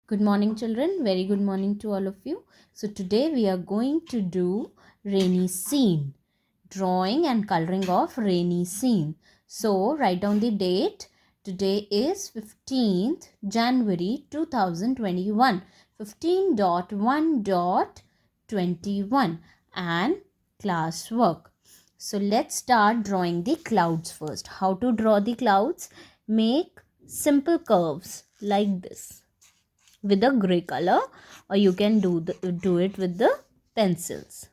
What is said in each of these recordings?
Good morning, children. Very good morning to all of you. So, today we are going to do rainy scene, drawing and coloring of rainy scene. So, write down the date. Today is 15th January 2021, 15.1.21 and class work. So, let's start drawing the clouds first. How to draw the clouds? Make simple curves like this with a gray color, or you can do it with the pencils.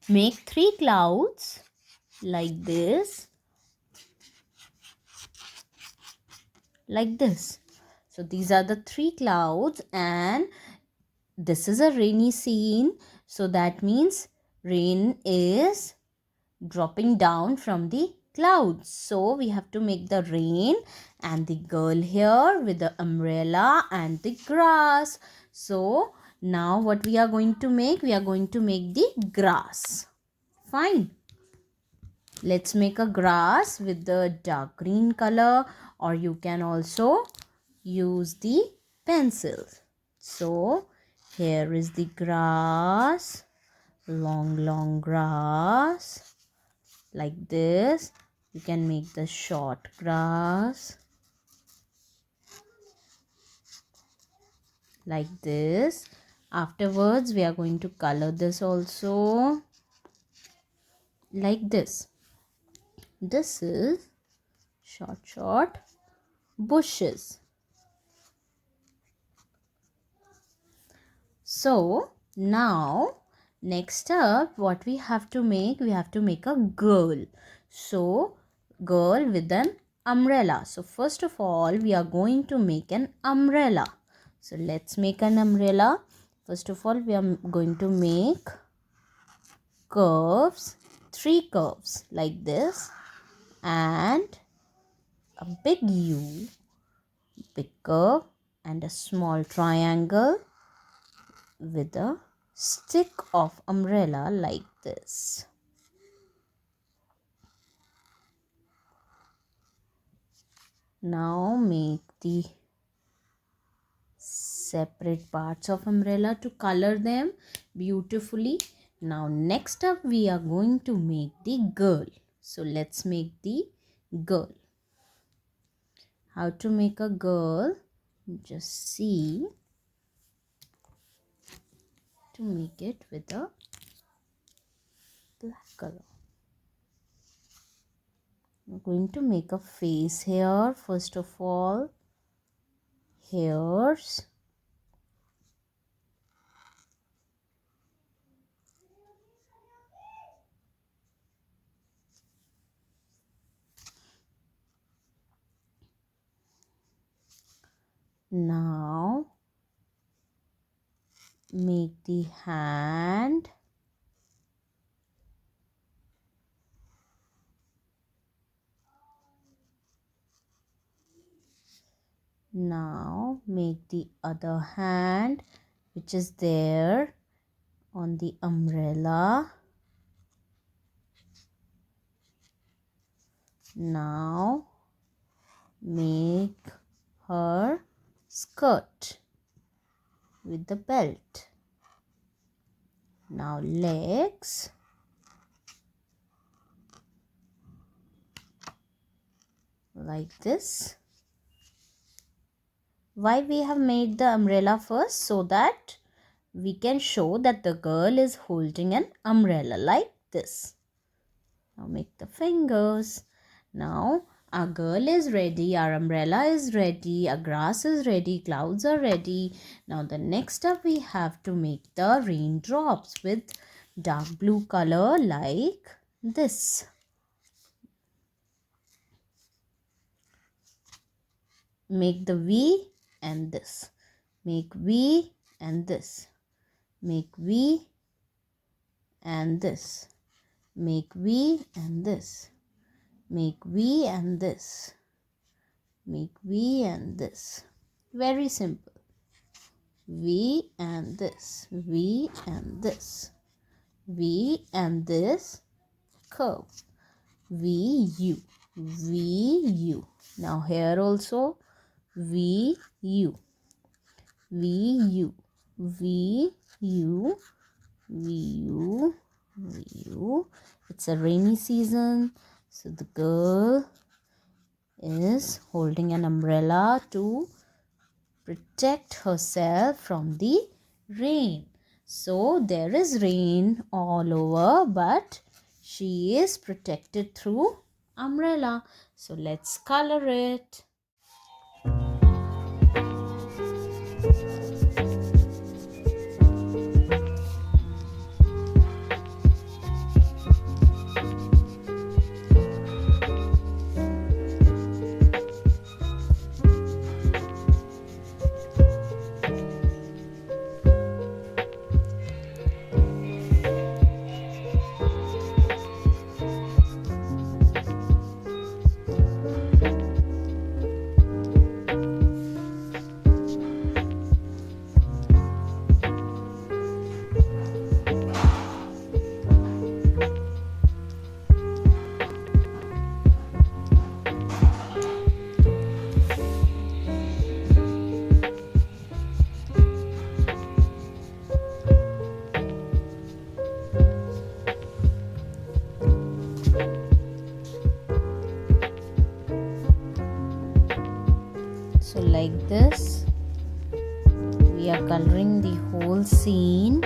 Make three clouds like this, like this. So these are the three clouds, and this is a rainy scene, so that means rain is dropping down from the clouds. So we have to make the rain and the girl here with the umbrella and the grass. So now what we are going to make? We are going to make the grass. Fine. Let's make a grass with the dark green color, or you can also use the pencils. So here is the grass, long grass. Like this. You can make the short grass like this. Afterwards we are going to color this also like this. This is short bushes. So now next up, what we have to make? We have to make a girl. So girl with an umbrella. So first of all, we are going to make an umbrella. So let's make an umbrella. First of all, we are going to make curves, three curves like this, and a big U, big curve, and a small triangle with a stick of umbrella like this. Now make the separate parts of umbrella to color them beautifully. Now next up we are going to make the girl. So let's make the girl. How to make a girl? Just see, to make it with a black color. I'm going to make a face here first of all. Hairs. Now make the hand. Now make the other hand which is there on the umbrella. Now make her skirt with the belt. Now legs. Like this. Why we have made the umbrella first? So that we can show that the girl is holding an umbrella like this. Now make the fingers. Now our girl is ready, our umbrella is ready, our grass is ready, clouds are ready. Now the next step, we have to make the raindrops with dark blue color like this. Make the V and this. Make V and this. Make V and this. Make V and this. Make V and this. Make V and this. Very simple. V and this. V and this. V and this curve. V U. V U. Now here also V U. V-U, V-U, V-U, V-U. It's a rainy season, so the girl is holding an umbrella to protect herself from the rain. So there is rain all over, but she is protected through umbrella. So let's color it. So like this, we are coloring the whole scene.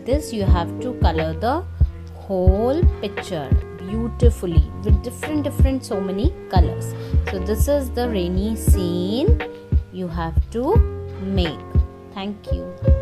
This you have to color the whole picture beautifully with different so many colors. So this is the rainy scene you have to make. Thank you.